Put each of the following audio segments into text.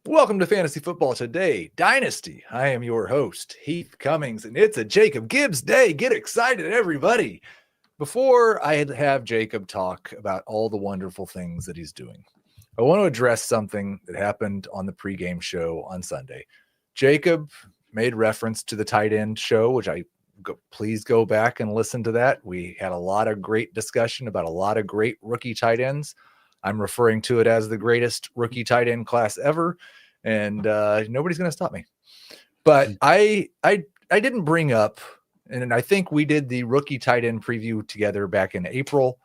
Welcome to Fantasy Football Today Dynasty. I am your host, Heath Cummings, and it's a Jacob Gibbs day. Get excited, everybody. Before I have Jacob talk about all the wonderful things that he's doing, I want to address something that happened on the pregame show on Sunday. Jacob made reference to the tight end show, which please go back and listen to that. We had a lot of great discussion about a lot of great rookie tight ends. I'm referring to it as the greatest rookie tight end class ever, and nobody's going to stop me. But I didn't bring up, and I think we did the rookie tight end preview together back in April,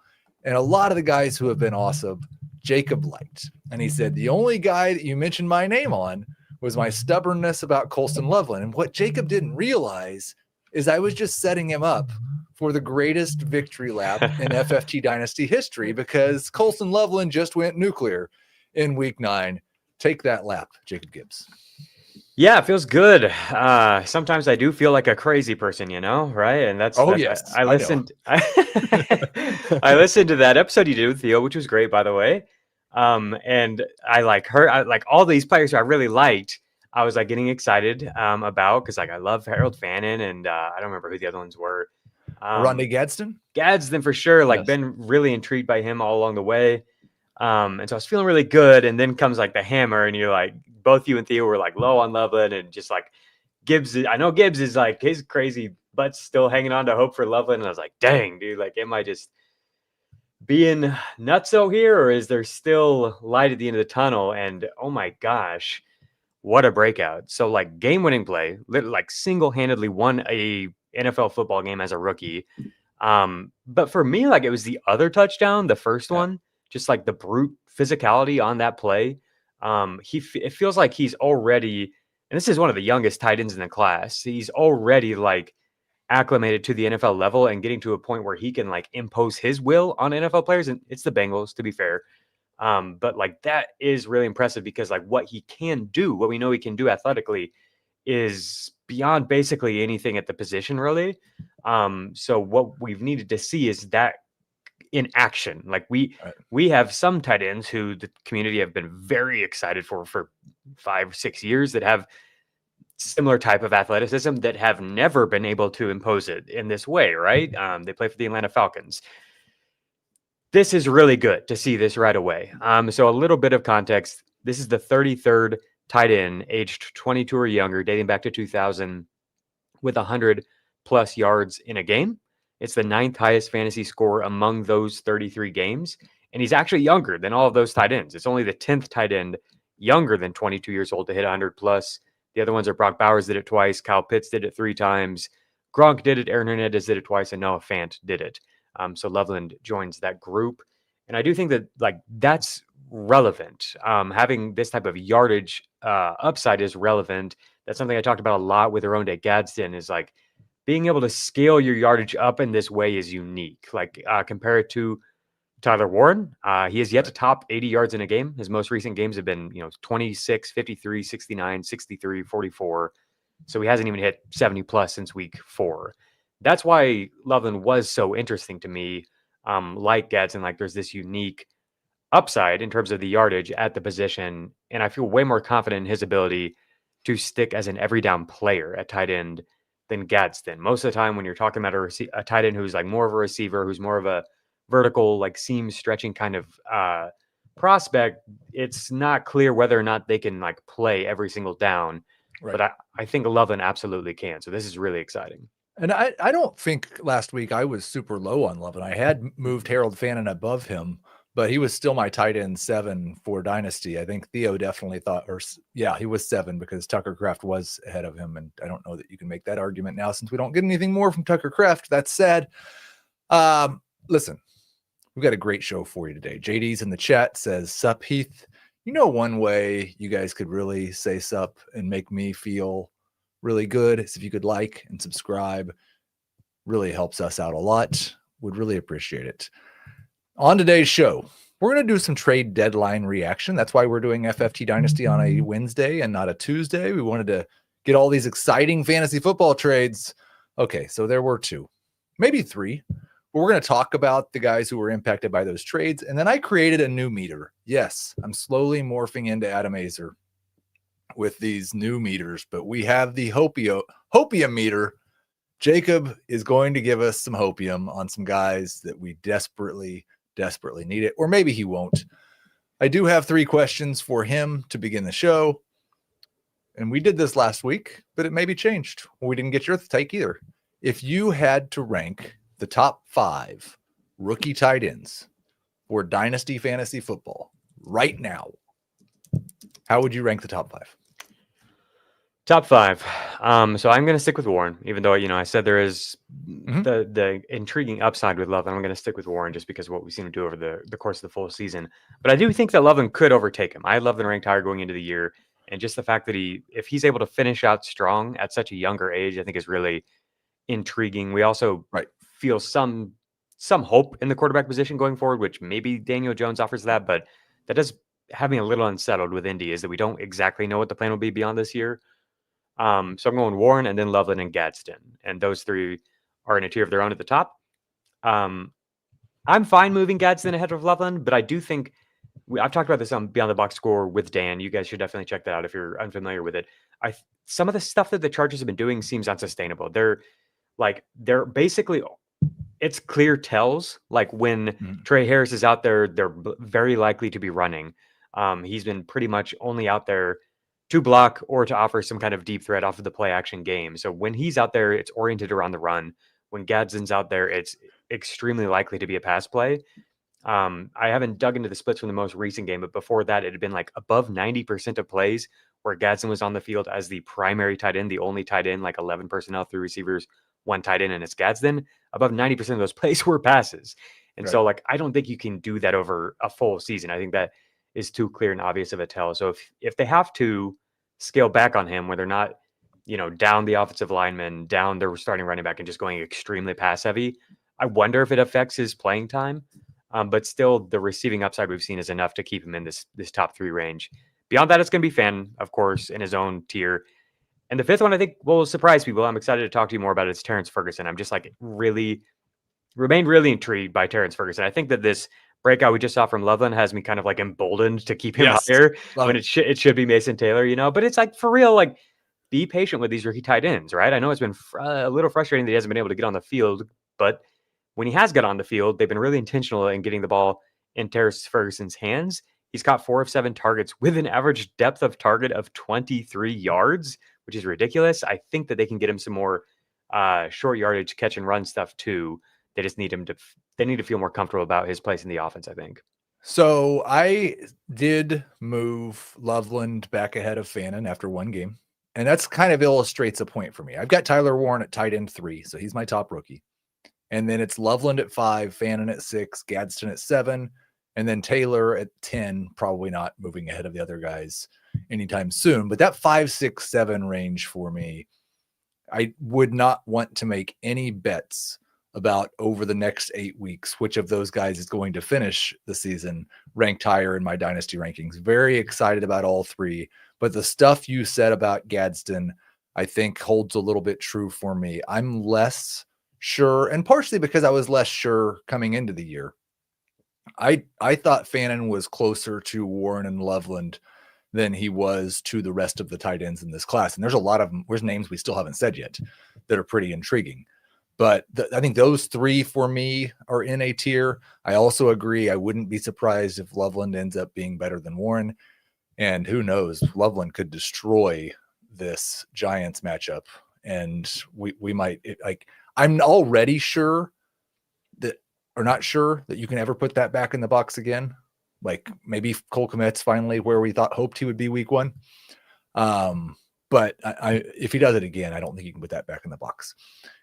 and a lot of the guys who have been awesome, Jacob liked. And he said, the only guy that you mentioned my name on was my stubbornness about Colston Loveland. And what Jacob didn't realize is I was just setting him up for the greatest victory lap in FFT Dynasty history, because Colston Loveland just went nuclear in week 9. Take that lap, Jacob Gibbs. Yeah, it feels good. Sometimes I do feel like a crazy person, right? And Yes, I listened. I listened to that episode you did with Theo, which was great, by the way. And I all these players who I really liked. I was getting excited about, because I love Harold Fannin, and I don't remember who the other ones were. Rodney Gadsden? Gadsden for sure. Yes. Been really intrigued by him all along the way. And so I was feeling really good. And then comes the hammer, and you're both you and Theo were low on Loveland, and just Gibbs. I know Gibbs is his crazy butt's still hanging on to hope for Loveland. And I was dang, dude, am I just being nutso here, or is there still light at the end of the tunnel? And oh my gosh, what a breakout. So game-winning play, single-handedly won a NFL football game as a rookie. But for me, it was the other touchdown, the first one, just the brute physicality on that play. It feels like he's already, and this is one of the youngest tight ends in the class, he's already acclimated to the NFL level and getting to a point where he can impose his will on NFL players. And it's the Bengals, to be fair. But that is really impressive, because what he can do, what we know he can do athletically, is beyond basically anything at the position, really. So what we've needed to see is that in action. We have some tight ends who the community have been very excited for 5 or 6 years, that have similar type of athleticism, that have never been able to impose it in this way, right? They play for the Atlanta Falcons. This is really good to see this right away. So a little bit of context. This is the 33rd tight end aged 22 or younger, dating back to 2000, with 100+ yards in a game. It's the 9th highest fantasy score among those 33 games. And he's actually younger than all of those tight ends. It's only the 10th tight end younger than 22 years old to hit 100+. The other ones are Brock Bowers did it twice. Kyle Pitts did it 3 times. Gronk did it. Aaron Hernandez did it twice. And Noah Fant did it. So Loveland joins that group. And I do think that that's relevant. Having this type of yardage upside is relevant. That's something I talked about a lot with Aaron Gadsden, is being able to scale your yardage up in this way is unique. Compare it to Tyler Warren. He has yet to top 80 yards in a game. His most recent games have been 26, 53, 69, 63, 44. So he hasn't even hit 70+ since week 4. That's why Loveland was so interesting to me. Like Gadsden, there's this unique upside in terms of the yardage at the position. And I feel way more confident in his ability to stick as an every down player at tight end than Gadsden. Most of the time when you're talking about a tight end who's more of a receiver, who's more of a vertical, seam stretching kind of prospect, it's not clear whether or not they can play every single down. Right. But I think Loveland absolutely can. So this is really exciting. And I don't think last week I was super low on Loveland. I had moved Harold Fannin above him, but he was still my tight end 7 for Dynasty. I think Theo definitely thought, he was 7 because Tucker Kraft was ahead of him. And I don't know that you can make that argument now, since we don't get anything more from Tucker Kraft. That's sad. Listen, we've got a great show for you today. JD's in the chat says, sup Heath. One way you guys could really say sup and make me feel really good is if you could like and subscribe. Really helps us out a lot. Would really appreciate it. On today's show, we're going to do some trade deadline reaction. That's why we're doing FFT Dynasty on a Wednesday and not a Tuesday. We wanted to get all these exciting fantasy football trades. Okay, so there were 2, maybe 3. But we're going to talk about the guys who were impacted by those trades. And then I created a new meter. Yes, I'm slowly morphing into Adam Azer. with these new meters, but we have the Hopiummeter. Jacob is going to give us some hopium on some guys that we desperately need it, or maybe he won't. I do have 3 questions for him to begin the show. And we did this last week, but it maybe changed. We didn't get your take either. If you had to rank the top 5 rookie tight ends for Dynasty Fantasy Football right now, how would you rank the top 5? Top 5. So I'm going to stick with Warren, even though, I said there is the intriguing upside with Loveland. I'm going to stick with Warren just because of what we've seen him do over the course of the full season. But I do think that Loveland could overtake him. I had Loveland ranked higher going into the year. And just the fact that if he's able to finish out strong at such a younger age, I think is really intriguing. We also feel some hope in the quarterback position going forward, which maybe Daniel Jones offers that. But that does have me a little unsettled with Indy, is that we don't exactly know what the plan will be beyond this year. So I'm going Warren and then Loveland and Gadsden. And those 3 are in a tier of their own at the top. I'm fine moving Gadsden ahead of Loveland, but I do think I've talked about this on Beyond the Box Score with Dan. You guys should definitely check that out if you're unfamiliar with it. Some of the stuff that the Chargers have been doing seems unsustainable. They're basically, it's clear tells. Like when Trey Harris is out there, they're very likely to be running. He's been pretty much only out there to block or to offer some kind of deep threat off of the play action game. So when he's out there, it's oriented around the run. When Gadsden's out there, it's extremely likely to be a pass play. I haven't dug into the splits from the most recent game, but before that, it had been like above 90% of plays where Gadsden was on the field as the primary tight end, the only tight end, like 11 personnel, 3 receivers, 1 tight end, and it's Gadsden. Above 90% of those plays were passes. And so I don't think you can do that over a full season. I think that is too clear and obvious of a tell. So if they have to scale back on him where they're not, down the offensive lineman, down their starting running back and just going extremely pass heavy, I wonder if it affects his playing time. But still, the receiving upside we've seen is enough to keep him in this top 3 range. Beyond that, it's going to be Fan, of course, in his own tier. And the 5th one, I think, will surprise people. I'm excited to talk to you more about it. It's Terrence Ferguson. I'm just remained really intrigued by Terrence Ferguson. I think that this breakout we just saw from Loveland has me kind of emboldened to keep him higher when it should be Mason Taylor, but it's for real, be patient with these rookie tight ends, right? I know it's been a little frustrating that he hasn't been able to get on the field, but when he has got on the field, they've been really intentional in getting the ball in Terrence Ferguson's hands. He's caught 4 of 7 targets with an average depth of target of 23 yards, which is ridiculous. I think that they can get him some more short yardage catch and run stuff too. They just need to feel more comfortable about his place in the offense, I think. So I did move Loveland back ahead of Fannin after 1 game. And that's kind of illustrates a point for me. I've got Tyler Warren at tight end 3, so he's my top rookie. And then it's Loveland at 5, Fannin at 6, Gadsden at 7, and then Taylor at 10, probably not moving ahead of the other guys anytime soon. But that 5, 6, 7 range for me, I would not want to make any bets about over the next 8 weeks, which of those guys is going to finish the season ranked higher in my dynasty rankings. Very excited about all 3. But the stuff you said about Gadsden, I think holds a little bit true for me. I'm less sure, and partially because I was less sure coming into the year. I thought Fannin was closer to Warren and Loveland than he was to the rest of the tight ends in this class. And there's a lot of them, there's names we still haven't said yet that are pretty intriguing. But I think those 3 for me are in a tier. I also agree. I wouldn't be surprised if Loveland ends up being better than Warren. And who knows, Loveland could destroy this Giants matchup. And we might, I'm already sure that, or not sure that you can ever put that back in the box again. Like maybe Cole Kmet's finally where we hoped he would be week 1. But if he does it again, I don't think you can put that back in the box.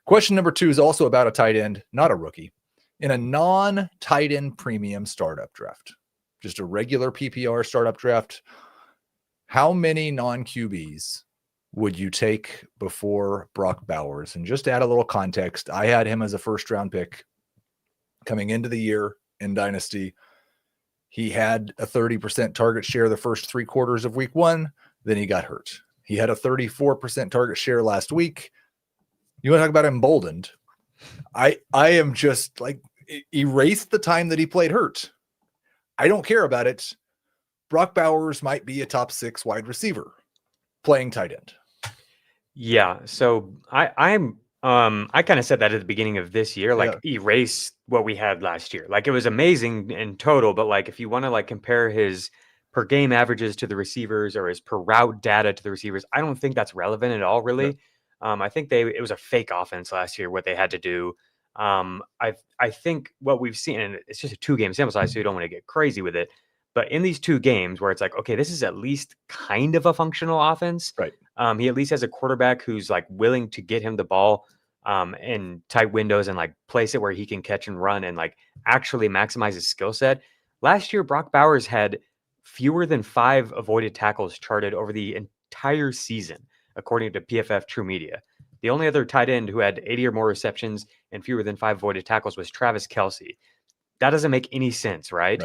Question number 2 is also about a tight end, not a rookie, in a non-tight end premium startup draft, just a regular PPR startup draft. How many non-QBs would you take before Brock Bowers? And just to add a little context, I had him as a 1st-round pick coming into the year in Dynasty. He had a 30% target share the first 3 quarters of week 1. Then he got hurt. He had a 34% target share last week. You want to talk about emboldened? I am just erase the time that he played hurt. I don't care about it. Brock Bowers might be a top 6 wide receiver. playing tight end. Yeah. So I kind of said that at the beginning of this year, like erase what we had last year. Like it was amazing in total, but like if you want to like compare his per game averages to the receivers or his per route data to the receivers, I don't think that's relevant at all, really. I think it was a fake offense last year, what they had to do. I think what we've seen, and it's just a 2-game sample size, so you don't want to get crazy with it. But in these 2 games where it's like, okay, this is at least kind of a functional offense. Right. He at least has a quarterback who's like willing to get him the ball in tight windows and like place it where he can catch and run and like actually maximize his skill set. Last year, Brock Bowers had fewer than 5 avoided tackles charted over the entire season, according to PFF True Media. The only other tight end who had 80 or more receptions and fewer than 5 avoided tackles was Travis Kelce. That doesn't make any sense, right?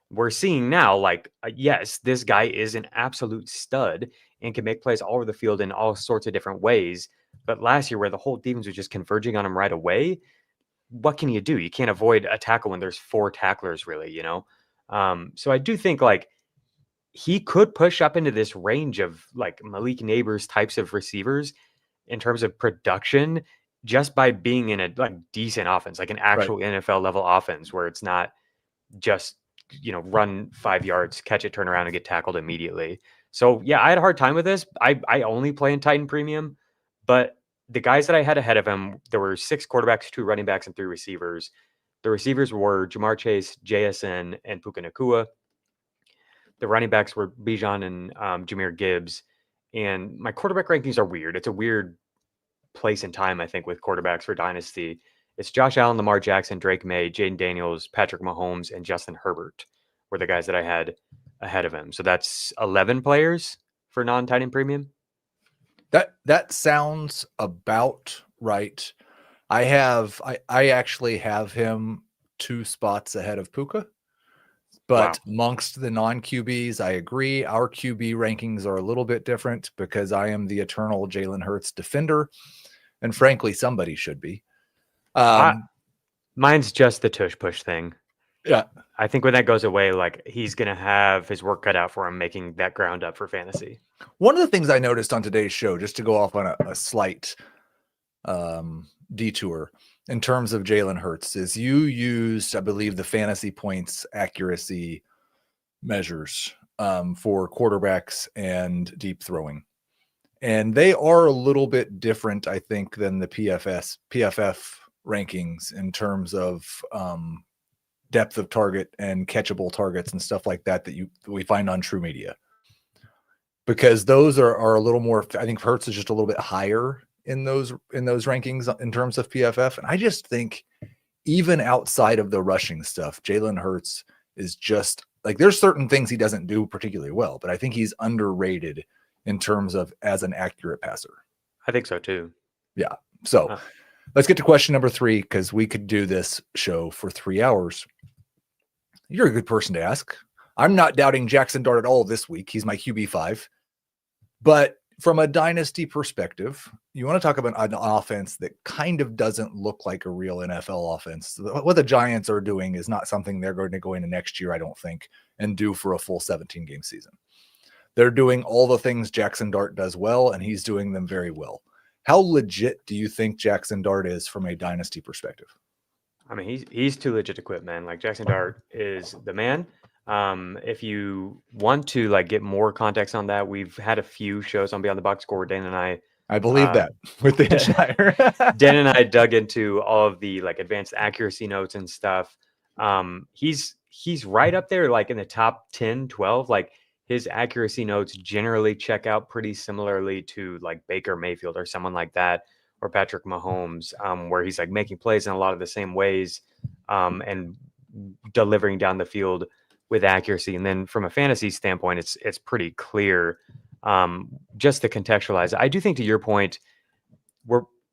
We're seeing now, like, yes, this guy is an absolute stud and can make plays all over the field in all sorts of different ways. But last year, where the whole defense was just converging on him right away, what can you do? You can't avoid a tackle when there's 4 tacklers, really, you know? So I do think, like, he could push up into this range of, like, Malik Neighbors types of receivers in terms of production just by being in a, like, decent offense, like an actual NFL level offense where it's not just, you know, run 5 yards, catch it, turn around and get tackled immediately. So yeah, I had a hard time with this. I only play in Titan Premium, but the guys that I had ahead of him, there were 6 quarterbacks, 2 running backs, and 3 receivers. The receivers were Jamar Chase, JSN, and Puka Nacua. The running backs were Bijan and Jahmyr Gibbs. And my quarterback rankings are weird. It's a weird place and time, I think, with quarterbacks for Dynasty. It's Josh Allen, Lamar Jackson, Drake May, Jaden Daniels, Patrick Mahomes, and Justin Herbert were the guys that I had ahead of him. So that's 11 players for non-tight end premium. That sounds about right. I actually have him 2 spots ahead of Puka. But amongst the non-QBs, I agree. Our QB rankings are a little bit different because I am the eternal Jalen Hurts defender. And frankly, somebody should be. Mine's just the tush push thing. Yeah. I think when that goes away, like he's going to have his work cut out for him making that ground up for fantasy. One of the things I noticed on today's show, just to go off on a slight detour in terms of Jalen Hurts, is you used, I believe, the fantasy points accuracy measures for quarterbacks and deep throwing. And they are a little bit different, I think, than the PFF rankings in terms of depth of target and catchable targets and stuff like that we find on True Media. Because those are a little more, I think Hurts is just a little bit higher in those rankings in terms of PFF. And I just think even outside of the rushing stuff, Jalen Hurts is just like, there's certain things he doesn't do particularly well, but I think he's underrated in terms of as an accurate passer. I think so too. Yeah. So let's get to question number 3, because we could do this show for 3 hours. You're a good person to ask. I'm not doubting Jaxson Dart at all this week. He's my QB5. But from a dynasty perspective, you want to talk about an offense that kind of doesn't look like a real NFL offense. What the Giants are doing is not something they're going to go into next year, I don't think, and do for a full 17-game season. They're doing all the things Jaxson Dart does well, and he's doing them very well. How legit do you think Jaxson Dart is from a dynasty perspective? I mean, he's too legit to quit, man. Like Jaxson Dart is the man. If you want to like get more context on that, we've had a few shows on Beyond the Box Score. Dan and I believe that with the Shire. Dan and I dug into all of the like advanced accuracy notes and stuff. He's right up there, like in the top 10, 12. Like his accuracy notes generally check out pretty similarly to like Baker Mayfield or someone like that, or Patrick Mahomes, where he's like making plays in a lot of the same ways and delivering down the field with accuracy. And then from a fantasy standpoint, it's pretty clear. Just to contextualize, I do think to your point,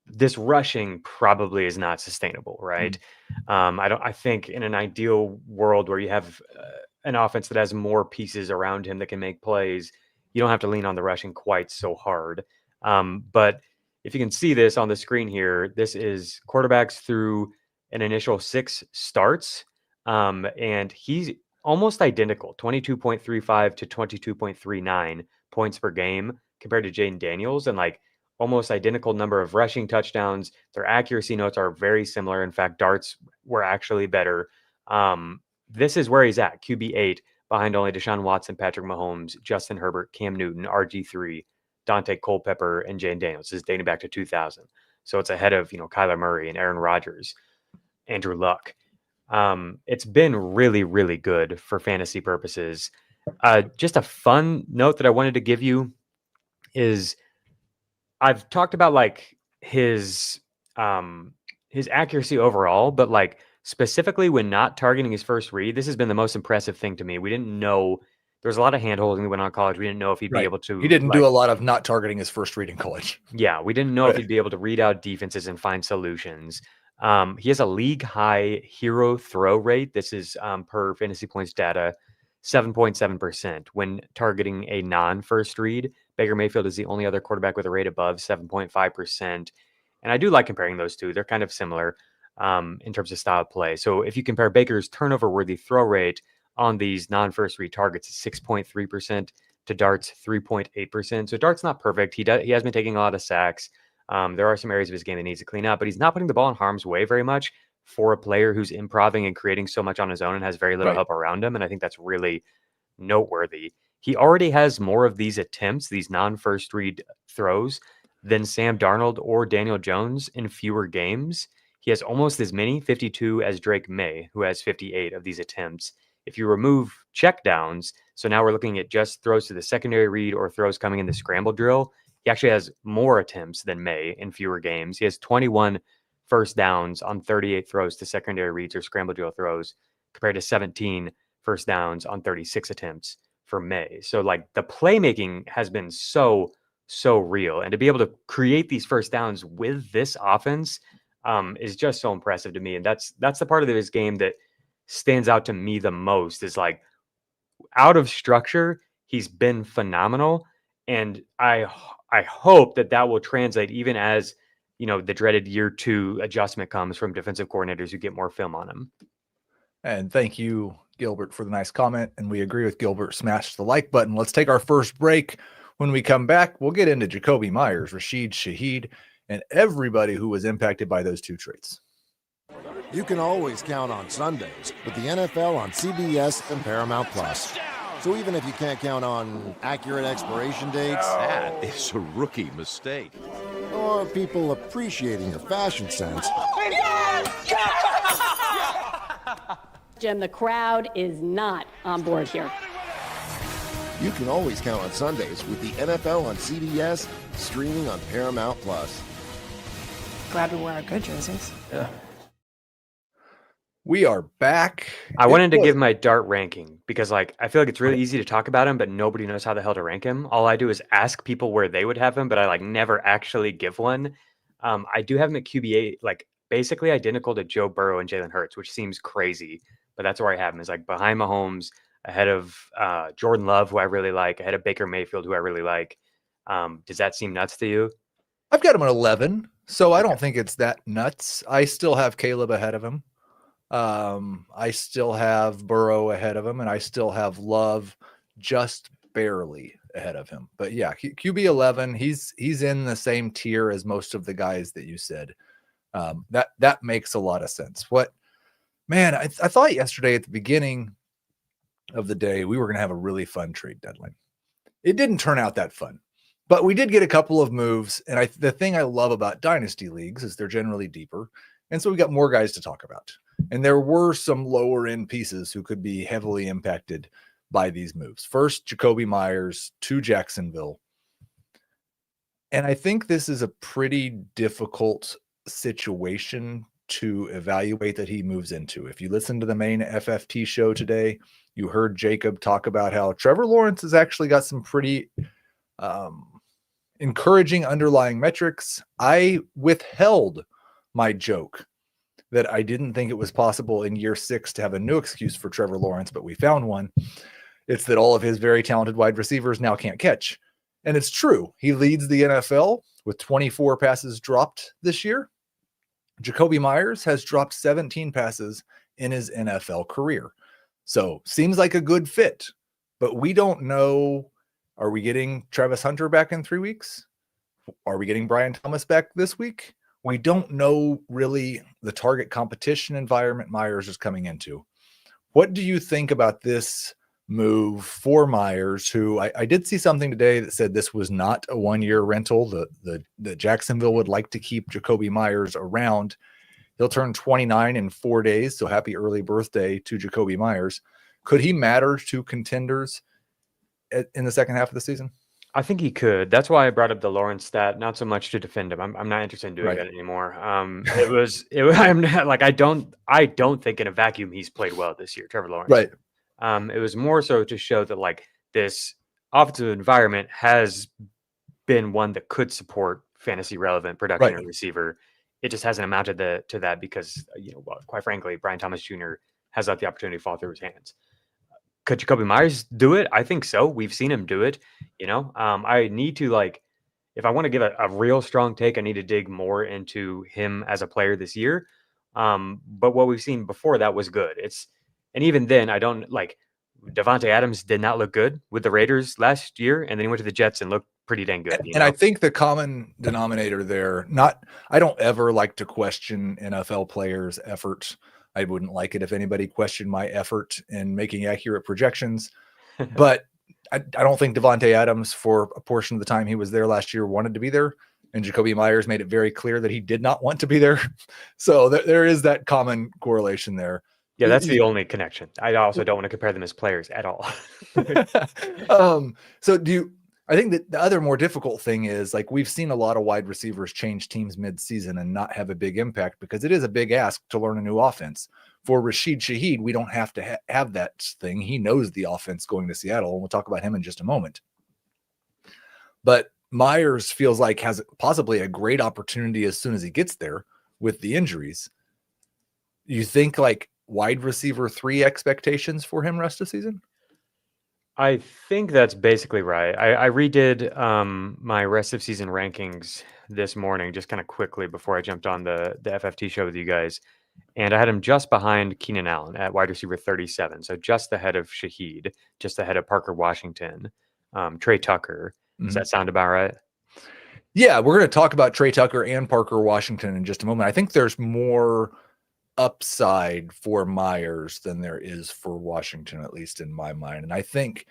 this rushing probably is not sustainable, right? I think in an ideal world where you have an offense that has more pieces around him that can make plays, you don't have to lean on the rushing quite so hard. But if you can see this on the screen here, this is quarterbacks through an initial 6 starts. And he's almost identical, 22.35 to 22.39 points per game compared to Jaden Daniels, and like almost identical number of rushing touchdowns. Their accuracy notes are very similar. In fact, Dart's were actually better. This is where he's at, QB8, behind only Deshaun Watson, Patrick Mahomes, Justin Herbert, Cam Newton, RG3, Dante Culpepper, and Jaden Daniels. This is dating back to 2000. So it's ahead of, Kyler Murray and Aaron Rodgers, Andrew Luck. It's been really, really good for fantasy purposes. Just a fun note that I wanted to give you is I've talked about like his accuracy overall, but like specifically when not targeting his first read, this has been the most impressive thing to me. We didn't know there was a lot of hand holding when on college. We didn't know if he'd be able to. He didn't do a lot of not targeting his first read in college. Yeah, we didn't know if he'd be able to read out defenses and find solutions. He has a league high hero throw rate. This is per Fantasy Points data, 7.7% when targeting a non-first read. Baker Mayfield is the only other quarterback with a rate above 7.5%. And I do like comparing those two. They're kind of similar in terms of style of play. So if you compare Baker's turnover-worthy throw rate on these non-first read targets, it's 6.3% to Dart's 3.8%. So Dart's not perfect. He has been taking a lot of sacks. There are some areas of his game that needs to clean up, but he's not putting the ball in harm's way very much for a player who's improving and creating so much on his own and has very little help around him. And I think that's really noteworthy. He already has more of these attempts, these non-first read throws, than Sam Darnold or Daniel Jones in fewer games. He has almost as many, 52, as Drake May, who has 58 of these attempts. If you remove checkdowns, so now we're looking at just throws to the secondary read or throws coming in the scramble drill, he actually has more attempts than May in fewer games. He has 21 first downs on 38 throws to secondary reads or scramble drill throws compared to 17 first downs on 36 attempts for May. So like the playmaking has been so real. And to be able to create these first downs with this offense is just so impressive to me. And that's the part of his game that stands out to me the most is like out of structure, he's been phenomenal. And I hope that will translate even as, the dreaded year 2 adjustment comes from defensive coordinators who get more film on him. And thank you, Gilbert, for the nice comment. And we agree with Gilbert. Smash the like button. Let's take our first break. When we come back, we'll get into Jacoby Myers, Rashid Shaheed, and everybody who was impacted by those two traits. You can always count on Sundays with the NFL on CBS and Paramount Plus. So even if you can't count on accurate expiration dates, that is a rookie mistake, or people appreciating your fashion sense, Jim, the crowd is not on board here. You can always count on Sundays with the NFL on CBS, streaming on Paramount Plus. Glad we wear our good jerseys. Yeah. We are back. I wanted to give my Dart ranking because I feel like it's really easy to talk about him, but nobody knows how the hell to rank him. All I do is ask people where they would have him, but I never actually give one. I do have him at QB8, basically identical to Joe Burrow and Jalen Hurts, which seems crazy, but that's where I have him, is behind Mahomes, ahead of Jordan Love, who I really like, ahead of Baker Mayfield, who I really like. Does that seem nuts to you? I've got him at 11, so I don't think it's that nuts. I still have Caleb ahead of him. I still have Burrow ahead of him, and I still have Love just barely ahead of him. But yeah, QB 11, he's in the same tier as most of the guys that you said. That makes a lot of sense. I thought yesterday at the beginning of the day we were going to have a really fun trade deadline. It didn't turn out that fun, but we did get a couple of moves. And the thing I love about dynasty leagues is they're generally deeper, and so we got more guys to talk about. And there were some lower end pieces who could be heavily impacted by these moves. First, Jacoby Myers to Jacksonville. And I think this is a pretty difficult situation to evaluate that he moves into. If you listen to the main FFT show today, you heard Jacob talk about how Trevor Lawrence has actually got some pretty encouraging underlying metrics. I withheld my joke that I didn't think it was possible in year 6 to have a new excuse for Trevor Lawrence, but we found one. It's that all of his very talented wide receivers now can't catch. And it's true. He leads the NFL with 24 passes dropped this year. Jacoby Myers has dropped 17 passes in his NFL career. So seems like a good fit, but we don't know. Are we getting Travis Hunter back in 3 weeks? Are we getting Brian Thomas back this week? We don't know really the target competition environment Myers is coming into. What do you think about this move for Myers, who I did see something today that said this was not a 1-year rental, that Jacksonville would like to keep Jacoby Myers around. He'll turn 29 in 4 days, so happy early birthday to Jacoby Myers. Could he matter to contenders in the second half of the season? I think he could. That's why I brought up the Lawrence stat, not so much to defend him. I'm not interested in doing Right. that anymore. I'm not like, I don't think in a vacuum he's played well this year, Trevor Lawrence. Right. It was more so to show that like this offensive environment has been one that could support fantasy relevant production Right. at receiver. It just hasn't amounted to that because, quite frankly, Brian Thomas Jr. has let the opportunity fall through his hands. Could Jacoby Myers do it? I think so. We've seen him do it. I need to if I want to give a real strong take, I need to dig more into him as a player this year. But what we've seen before that was good. And even then, I don't Devontae Adams did not look good with the Raiders last year, and then he went to the Jets and looked pretty dang good. And I think the common denominator there, I don't ever like to question NFL players' effort. I wouldn't like it if anybody questioned my effort in making accurate projections, but I don't think Devontae Adams, for a portion of the time he was there last year, wanted to be there. And Jacoby Myers made it very clear that he did not want to be there. So there is that common correlation there. Yeah, that's the only connection. I also don't want to compare them as players at all. I think that the other more difficult thing is we've seen a lot of wide receivers change teams mid-season and not have a big impact because it is a big ask to learn a new offense. For Rashid Shaheed, we don't have to have that thing. He knows the offense going to Seattle, and we'll talk about him in just a moment. But Myers feels like has possibly a great opportunity as soon as he gets there with the injuries. You think wide receiver 3 expectations for him rest of season? I think that's basically right. I redid my rest of season rankings this morning, just kind of quickly before I jumped on the FFT show with you guys. And I had him just behind Keenan Allen at wide receiver 37. So just ahead of Shaheed, just ahead of Parker Washington, Trey Tucker. Does that sound about right? Yeah, we're going to talk about Trey Tucker and Parker Washington in just a moment. I think there's more upside for Myers than there is for Washington, at least in my mind. And I think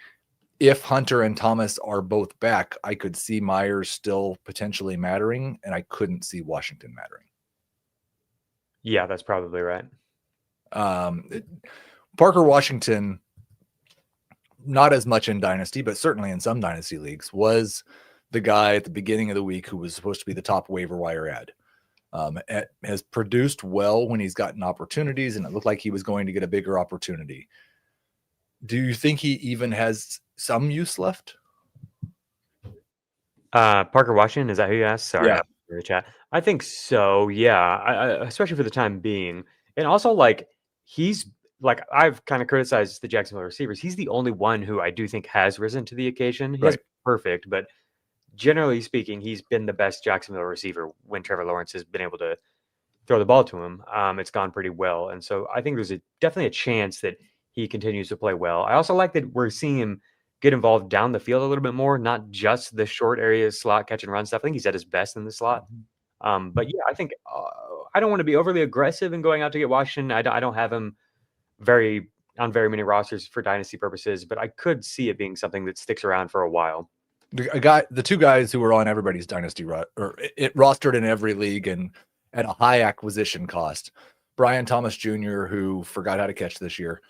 if Hunter and Thomas are both back, I could see Myers still potentially mattering, and I couldn't see Washington mattering. Yeah, that's probably right. Parker Washington, not as much in Dynasty, but certainly in some Dynasty leagues, was the guy at the beginning of the week who was supposed to be the top waiver wire ad. Has produced well when he's gotten opportunities, and it looked like he was going to get a bigger opportunity. Do you think he even has some use left? Parker Washington, is that who you asked? Sorry, Yeah. for chat. I think so. Yeah, I, especially for the time being, and also he's I've kind of criticized the Jacksonville receivers. He's the only one who I do think has risen to the occasion. He's perfect, but generally speaking, he's been the best Jacksonville receiver when Trevor Lawrence has been able to throw the ball to him. It's gone pretty well. And so I think there's definitely a chance that he continues to play well. I also like that we're seeing him get involved down the field a little bit more, not just the short areas, slot, catch and run stuff. I think he's at his best in the slot. But yeah, I think I don't want to be overly aggressive in going out to get Washington. I don't have him on very many rosters for dynasty purposes, but I could see it being something that sticks around for a while. The 2 guys who were on everybody's dynasty rostered in every league and at a high acquisition cost. Brian Thomas Jr., who forgot how to catch this year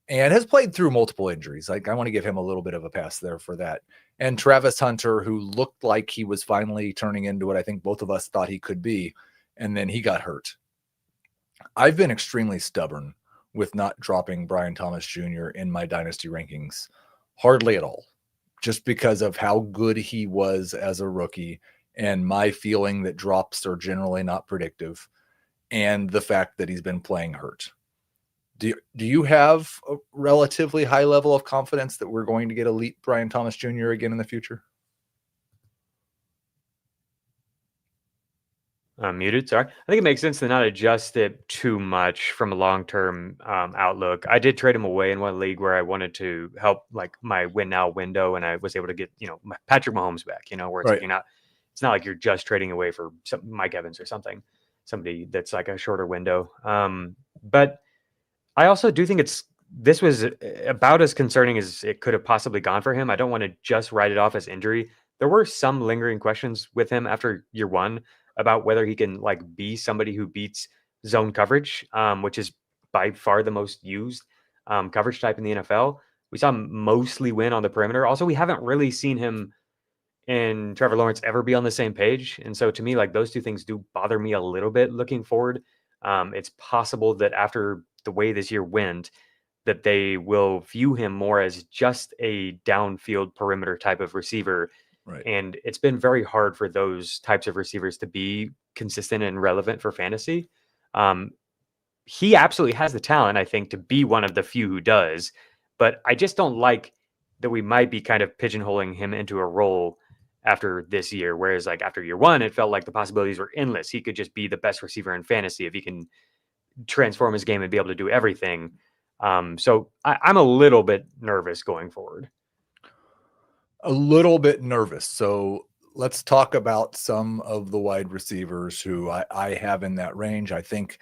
and has played through multiple injuries. I want to give him a little bit of a pass there for that. And Travis Hunter, who looked like he was finally turning into what I think both of us thought he could be, and then he got hurt. I've been extremely stubborn with not dropping Brian Thomas Jr. in my dynasty rankings, hardly at all, just because of how good he was as a rookie and my feeling that drops are generally not predictive, and the fact that he's been playing hurt. Do you have a relatively high level of confidence that we're going to get elite Brian Thomas Jr. again in the future? Muted, sorry. I think it makes sense to not adjust it too much from a long-term outlook. I did trade him away in one league where I wanted to help like my win now window, and I was able to get my Patrick Mahomes back. Where it's Right. like it's not like you're just trading away for Mike Evans or somebody that's like a shorter window. But I also do think this was about as concerning as it could have possibly gone for him. I don't want to just write it off as injury. There were some lingering questions with him after year one about whether he can like be somebody who beats zone coverage, which is by far the most used coverage type in the NFL. We saw him mostly win on the perimeter. Also, we haven't really seen him and Trevor Lawrence ever be on the same page. And so to me, like those two things do bother me a little bit looking forward. It's possible that after the way this year went, that they will view him more as just a downfield perimeter type of receiver. Right. And it's been very hard for those types of receivers to be consistent and relevant for fantasy. He absolutely has the talent, I think, to be one of the few who does. But I just don't like that we might be kind of pigeonholing him into a role after this year. Whereas like after year one, it felt like the possibilities were endless. He could just be the best receiver in fantasy if he can transform his game and be able to do everything. So I'm a little bit nervous going forward. A little bit nervous. So let's talk about some of the wide receivers who I have in that range. I think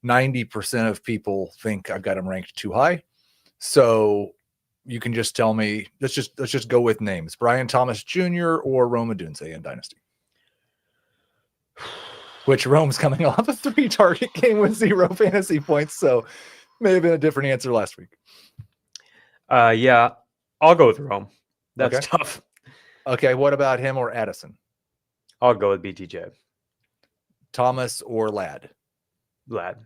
90% of people think I've got them ranked too high. So you can just tell me, let's just go with names. Brian Thomas Jr. or Rome Odunze in Dynasty. Which Rome's coming off a 3-target game with 0 fantasy points. So may have been a different answer last week. Yeah, I'll go with Rome. That's Okay. tough. Okay, what about him or Addison? I'll go with BTJ. Thomas or Ladd? Ladd.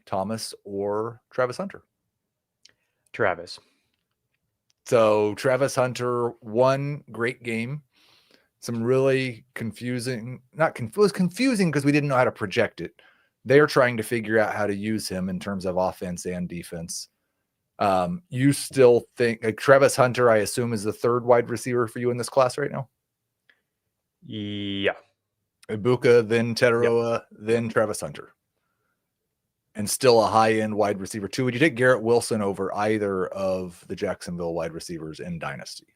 Thomas or Travis Hunter? Travis. So Travis Hunter, one great game. Some really confusing, it was confusing because we didn't know how to project it. They're trying to figure out how to use him in terms of offense and defense. You still think Travis Hunter, I assume, is the third wide receiver for you in this class right now? Yeah. Ibuka, then Teteroa, then Travis Hunter. And still a high-end wide receiver too. Would you take Garrett Wilson over either of the Jacksonville wide receivers in Dynasty?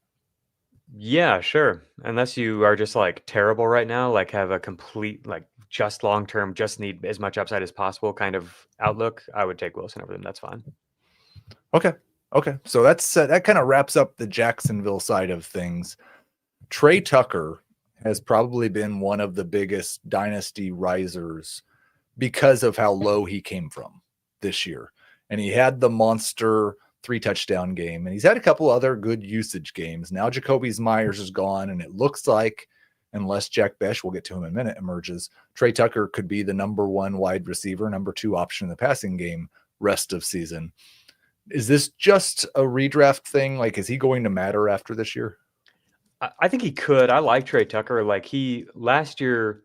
Yeah, sure. Unless you are just like terrible right now, like have a complete, like just long-term, just need as much upside as possible kind of outlook, I would take Wilson over them. That's fine. Okay. So that kind of wraps up the Jacksonville side of things. Trey Tucker has probably been one of the biggest dynasty risers because of how low he came from this year. And he had the monster 3-touchdown game, and he's had a couple other good usage games. Now Jacoby Myers is gone, and it looks like, unless Jack Besh, we'll get to him in a minute, emerges, Trey Tucker could be the number 1 wide receiver, number 2 option in the passing game rest of season. Is this just a redraft thing? Like, is he going to matter after this year? I think he could. I like Trey Tucker. Like he last year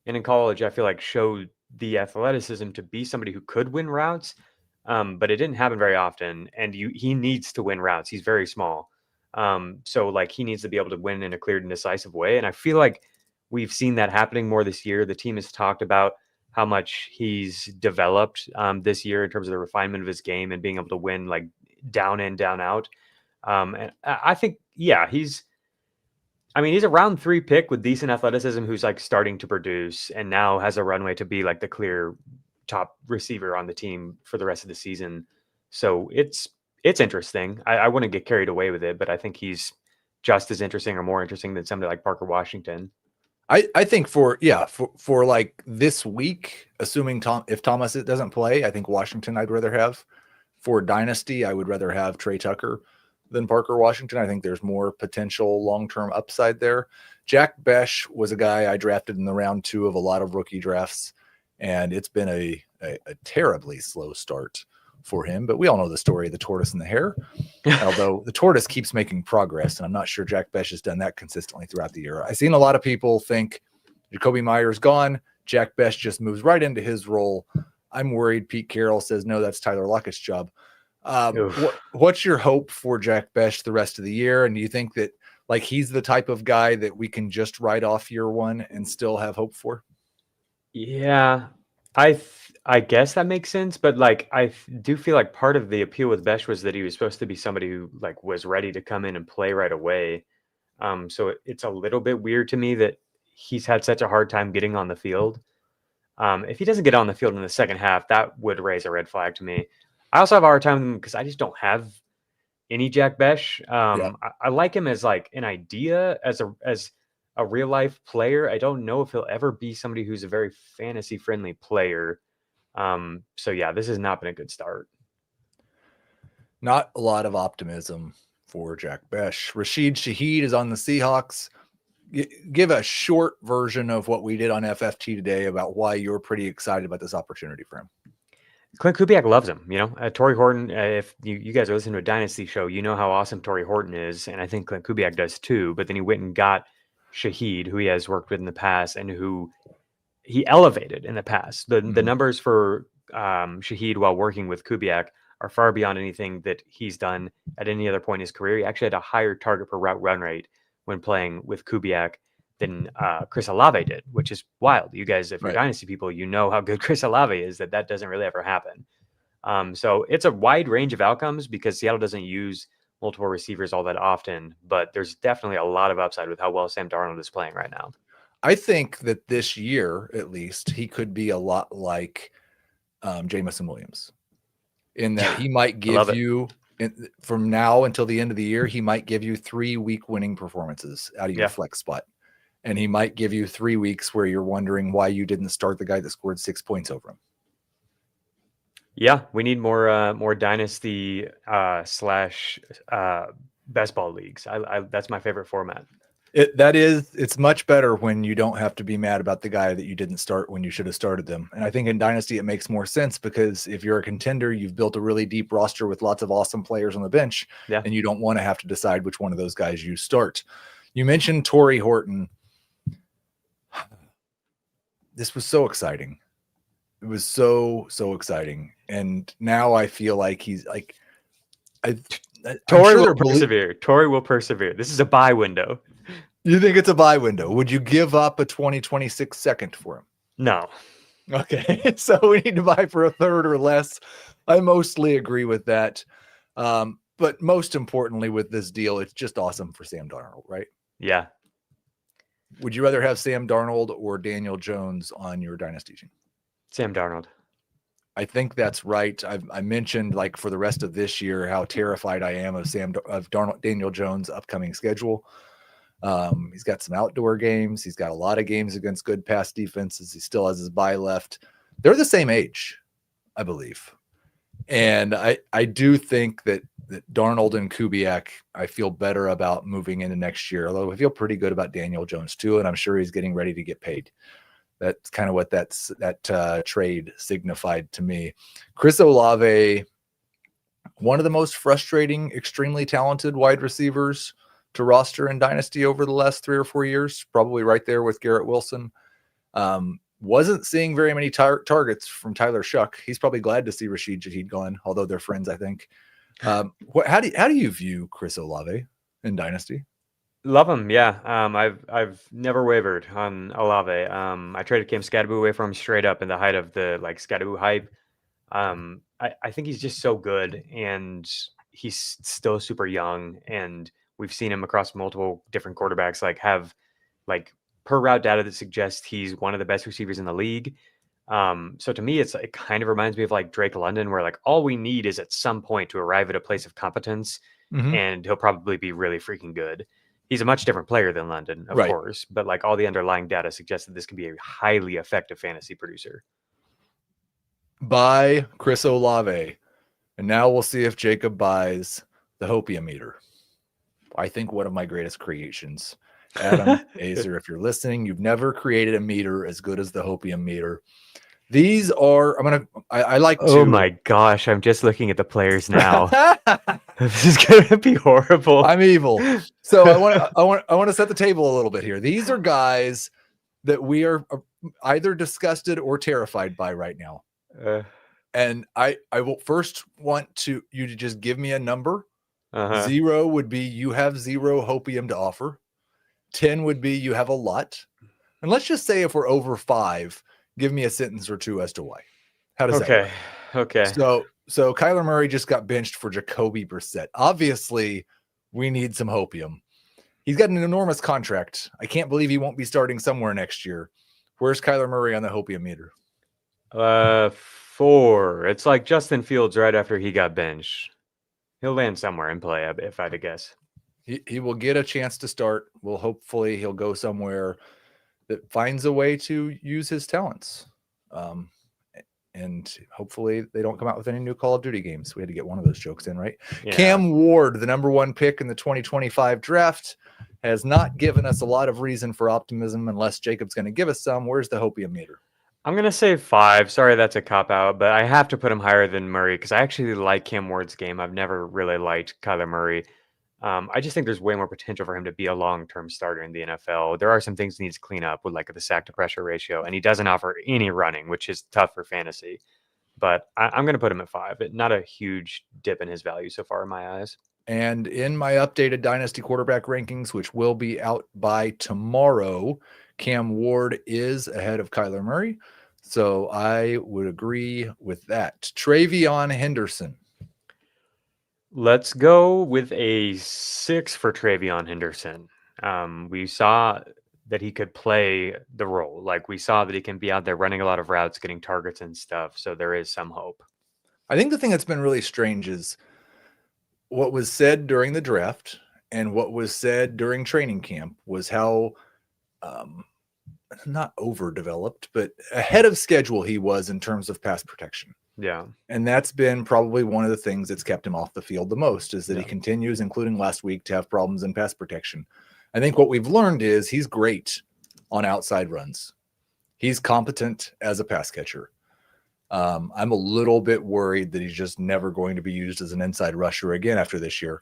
and in college, I feel like showed the athleticism to be somebody who could win routes. But it didn't happen very often. And he needs to win routes. He's very small. So like he needs to be able to win in a clear and decisive way. And I feel like we've seen that happening more this year. The team has talked about how much he's developed this year in terms of the refinement of his game and being able to win like down in, down out. And I think, yeah, he's a round 3 pick with decent athleticism who's like starting to produce and now has a runway to be like the clear top receiver on the team for the rest of the season. So it's interesting. I wouldn't get carried away with it, but I think he's just as interesting or more interesting than somebody like Parker Washington. I think for like this week, assuming if Thomas doesn't play, I think Washington I'd rather have. For Dynasty, I would rather have Trey Tucker than Parker Washington. I think there's more potential long-term upside there. Jack Besh was a guy I drafted in the round 2 of a lot of rookie drafts, and it's been a terribly slow start for him. But we all know the story of the tortoise and the hare, although the tortoise keeps making progress, and I'm not sure Jack Besh has done that consistently throughout the year. I've seen a lot of people think Jacoby Myers gone, Jack Besh just moves right into his role. I'm worried Pete Carroll says, no, that's Tyler Lockett's job. What's your hope for Jack Besh the rest of the year? And do you think that like he's the type of guy that we can just write off year 1 and still have hope for? Yeah, I guess that makes sense, but like do feel like part of the appeal with Besh was that he was supposed to be somebody who like was ready to come in and play right away. So it's a little bit weird to me that he's had such a hard time getting on the field. If he doesn't get on the field in the second half, that would raise a red flag to me. I also have a hard time because I just don't have any Jack Besh. Yeah. I like him as like an idea, as a real life player. I don't know if he'll ever be somebody who's a very fantasy friendly player. So yeah, this has not been a good start. Not a lot of optimism for Jack Besh. Rashid Shaheed is on the Seahawks. Give a short version of what we did on FFT today about why you're pretty excited about this opportunity for him. Clint Kubiak loves him. Torrey Horton, if you guys are listening to a Dynasty show, you know how awesome Torrey Horton is. And I think Clint Kubiak does too. But then he went and got Shaheed, who he has worked with in the past and who he elevated in the past. The numbers for Shaheed while working with Kubiak are far beyond anything that he's done at any other point in his career. He actually had a higher target per route run rate when playing with Kubiak than Chris Olave did, which is wild. You guys, if you're Dynasty people, you know how good Chris Olave is, that doesn't really ever happen. So it's a wide range of outcomes because Seattle doesn't use multiple receivers all that often, but there's definitely a lot of upside with how well Sam Darnold is playing right now. I think that this year, at least, he could be a lot like Jameson Williams in that he might give you from now until the end of the year, he might give you 3 week winning performances out of your flex spot. And he might give you 3 weeks where you're wondering why you didn't start the guy that scored 6 points over him. Yeah, we need more dynasty slash best ball leagues. That's my favorite format. It's much better when you don't have to be mad about the guy that you didn't start when you should have started them. And I think in Dynasty, it makes more sense because if you're a contender, you've built a really deep roster with lots of awesome players on the bench, and you don't want to have to decide which one of those guys you start. You mentioned Torrey Horton. This was so exciting. It was so exciting. And now I feel like he's like, Torrey will persevere. Torrey will persevere. This is a buy window. You think it's a buy window? Would you give up a 2026 second for him? No. Okay. So we need to buy for a third or less. I mostly agree with that. But most importantly with this deal, it's just awesome for Sam Darnold, right? Yeah. Would you rather have Sam Darnold or Daniel Jones on your dynasty team? Sam Darnold. I think that's right. I mentioned like for the rest of this year how terrified I am of Daniel Jones' upcoming schedule. He's got some outdoor games. He's got a lot of games against good pass defenses. He still has his bye left. They're the same age, I believe. And I do think that Darnold and Kubiak, I feel better about moving into next year, although I feel pretty good about Daniel Jones too. And I'm sure he's getting ready to get paid. That's kind of what that trade signified to me. Chris Olave, one of the most frustrating, extremely talented wide receivers to roster in Dynasty over the last 3 or 4 years, probably right there with Garrett Wilson. Wasn't seeing very many targets from Tyler Shuck. He's probably glad to see Rashid Shaheed gone, although they're friends, I think. How do you view Chris Olave in Dynasty? Love him, yeah. I've never wavered on Olave. I traded Cam Skadaboo away from him straight up in the height of the like Skadaboo hype. I think he's just so good, and he's still super young, and we've seen him across multiple different quarterbacks have like per route data that suggests he's one of the best receivers in the league. So to me, it kind of reminds me of like Drake London, where like all we need is at some point to arrive at a place of competence, and he'll probably be really freaking good. He's a much different player than London, of course, but like all the underlying data suggests that this can be a highly effective fantasy producer. Buy Chris Olave, and now we'll see if Jacob buys the Hopiummeter. I think one of my greatest creations. Adam Azer, if you're listening, you've never created a meter as good as the Hopiummeter. These are, I like to. Oh my gosh, I'm just looking at the players now. This is going to be horrible. I'm evil. So I want to set the table a little bit here. These are guys that we are either disgusted or terrified by right now. And I will first want you to just give me a number. 0 would be you have 0 Hopium to offer. 10 would be you have a lot. And let's just say if we're over 5, give me a sentence or two as to why. How does that Okay. work? Okay. So Kyler Murray just got benched for Jacoby Brissett. Obviously, we need some hopium. He's got an enormous contract. I can't believe he won't be starting somewhere next year. Where's Kyler Murray on the Hopiummeter? 4. It's like Justin Fields right after he got benched. He'll land somewhere and play, if I had to guess. He will get a chance to start. Well, hopefully he'll go somewhere that finds a way to use his talents. And hopefully they don't come out with any new Call of Duty games. We had to get one of those jokes in, right? Yeah. Cam Ward, the number 1 pick in the 2025 draft, has not given us a lot of reason for optimism unless Jacob's going to give us some. Where's the Hopiummeter? I'm going to say 5. Sorry, that's a cop-out, but I have to put him higher than Murray because I actually like Cam Ward's game. I've never really liked Kyler Murray. I just think there's way more potential for him to be a long-term starter in the NFL. There are some things he needs to clean up with, like the sack-to-pressure ratio, and he doesn't offer any running, which is tough for fantasy. But I'm going to put him at 5. Not a huge dip in his value so far in my eyes. And in my updated Dynasty quarterback rankings, which will be out by tomorrow, Cam Ward is ahead of Kyler Murray. So I would agree with that. Travion Henderson. Let's go with a 6 for Travion Henderson. We saw that he could play the role. Like we saw that he can be out there running a lot of routes, getting targets and stuff. So there is some hope. I think the thing that's been really strange is what was said during the draft and what was said during training camp was how not overdeveloped, but ahead of schedule he was in terms of pass protection. Yeah. And that's been probably one of the things that's kept him off the field the most is that he continues, including last week, to have problems in pass protection. I think what we've learned is he's great on outside runs. He's competent as a pass catcher. I'm a little bit worried that he's just never going to be used as an inside rusher again after this year.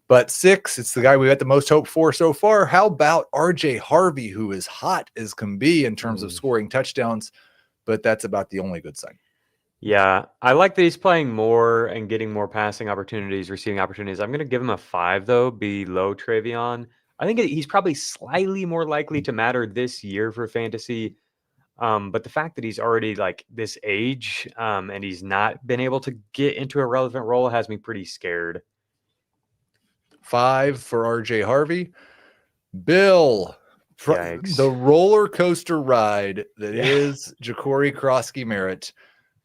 But 6, it's the guy we got the most hope for so far. How about RJ Harvey, who is hot as can be in terms of scoring touchdowns, but that's about the only good sign. Yeah, I like that he's playing more and getting more passing opportunities, receiving opportunities. I'm going to give him a 5, though, below Travion. I think he's probably slightly more likely to matter this year for fantasy. But the fact that he's already like this age and he's not been able to get into a relevant role has me pretty scared. 5 for RJ Harvey. Bill, the roller coaster ride that is Ja'Cory Krosky-Merritt.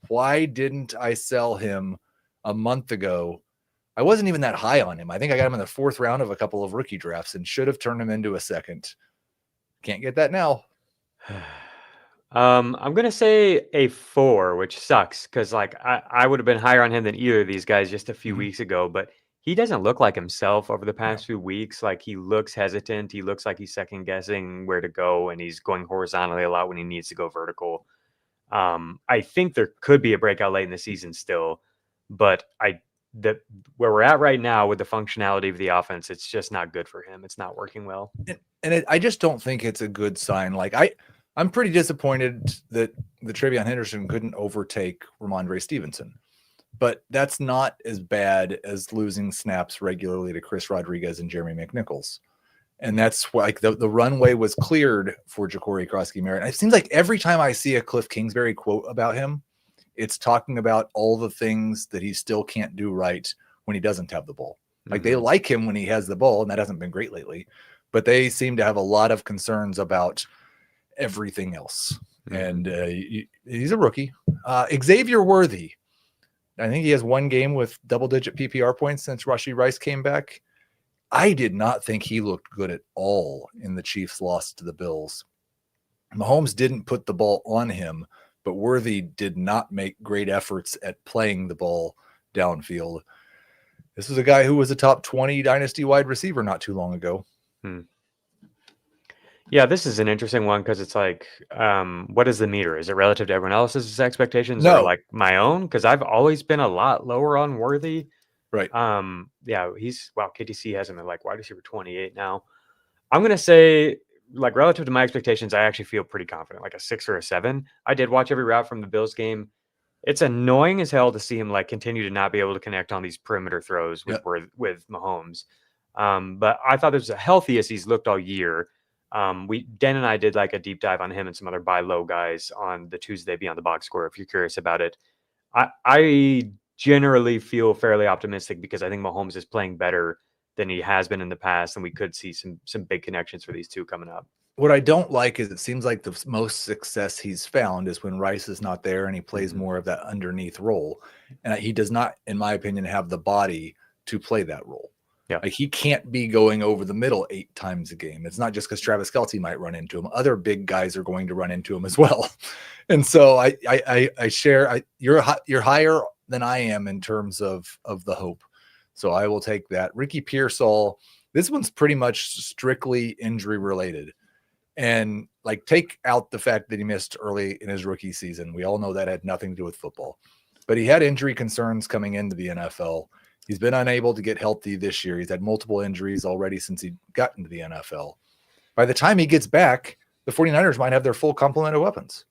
Why didn't I sell him a month ago? I wasn't even that high on him. I think I got him in the 4th round of a couple of rookie drafts and should have turned him into a 2nd. Can't get that now. I'm going to say a 4, which sucks because like I would have been higher on him than either of these guys just a few weeks ago, but he doesn't look like himself over the past few weeks. Like he looks hesitant. He looks like he's second guessing where to go, and he's going horizontally a lot when he needs to go vertical. I think there could be a breakout late in the season still, but where we're at right now with the functionality of the offense, it's just not good for him. It's not working well. And I just don't think it's a good sign. Like I'm pretty disappointed that the Travion Henderson couldn't overtake Ramondre Stevenson, but that's not as bad as losing snaps regularly to Chris Rodriguez and Jeremy McNichols. And that's like the runway was cleared for Ja'Cory Krosky-Merritt. It seems like every time I see a Cliff Kingsbury quote about him, it's talking about all the things that he still can't do right when he doesn't have the ball. Like they like him when he has the ball, and that hasn't been great lately, but they seem to have a lot of concerns about everything else. And he's a rookie. Xavier Worthy. I think he has 1 game with double-digit PPR points since Rashee Rice came back. I did not think he looked good at all in the Chiefs' loss to the Bills. Mahomes didn't put the ball on him, but Worthy did not make great efforts at playing the ball downfield. This was a guy who was a top 20 dynasty wide receiver not too long ago. Yeah, this is an interesting one because it's like, what is the meter? Is it relative to everyone else's expectations or like my own? Because I've always been a lot lower on Worthy. Right. Yeah, KTC has him at like wide receiver 28 now. I'm going to say, like, relative to my expectations, I actually feel pretty confident, like a 6 or a 7. I did watch every route from the Bills game. It's annoying as hell to see him like continue to not be able to connect on these perimeter throws with Mahomes. But I thought this was the healthiest he's looked all year. Dan and I did like a deep dive on him and some other buy low guys on the Tuesday Beyond the Box Score. If you're curious about it, I generally feel fairly optimistic because I think Mahomes is playing better than he has been in the past, and we could see some big connections for these two coming up. What I don't like is it seems like the most success he's found is when Rice is not there and he plays more of that underneath role. And he does not, in my opinion, have the body to play that role. Yeah. Like he can't be going over the middle 8 times a game. It's not just because Travis Kelce might run into him. Other big guys are going to run into him as well. And so I share, you're higher than I am in terms of the hope. So I will take that. Ricky Pearsall, this one's pretty much strictly injury related. And like, take out the fact that he missed early in his rookie season. We all know that had nothing to do with football, but he had injury concerns coming into the NFL. He's been unable to get healthy this year. He's had multiple injuries already since he got into the NFL. By the time he gets back, the 49ers might have their full complement of weapons.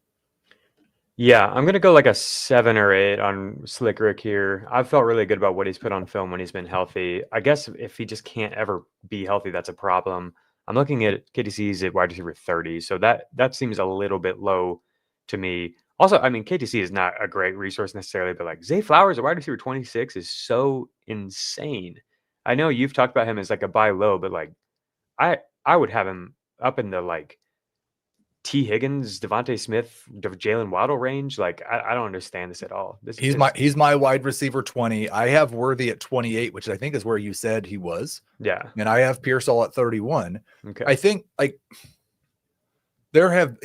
Yeah, I'm going to go like a 7 or 8 on Slick Rick here. I've felt really good about what he's put on film when he's been healthy. I guess if he just can't ever be healthy, that's a problem. I'm looking at KTC's at wide receiver 30, so that seems a little bit low to me. Also, I mean, KTC is not a great resource necessarily, but like Zay Flowers at wide receiver 26 is so insane. I know you've talked about him as like a buy low, but like I would have him up in the like T. Higgins, Devontae Smith, Jalen Waddle range. Like I don't understand this at all. He's my wide receiver 20. I have Worthy at 28, which I think is where you said he was. Yeah. And I have Pearsall at 31. Okay. I think like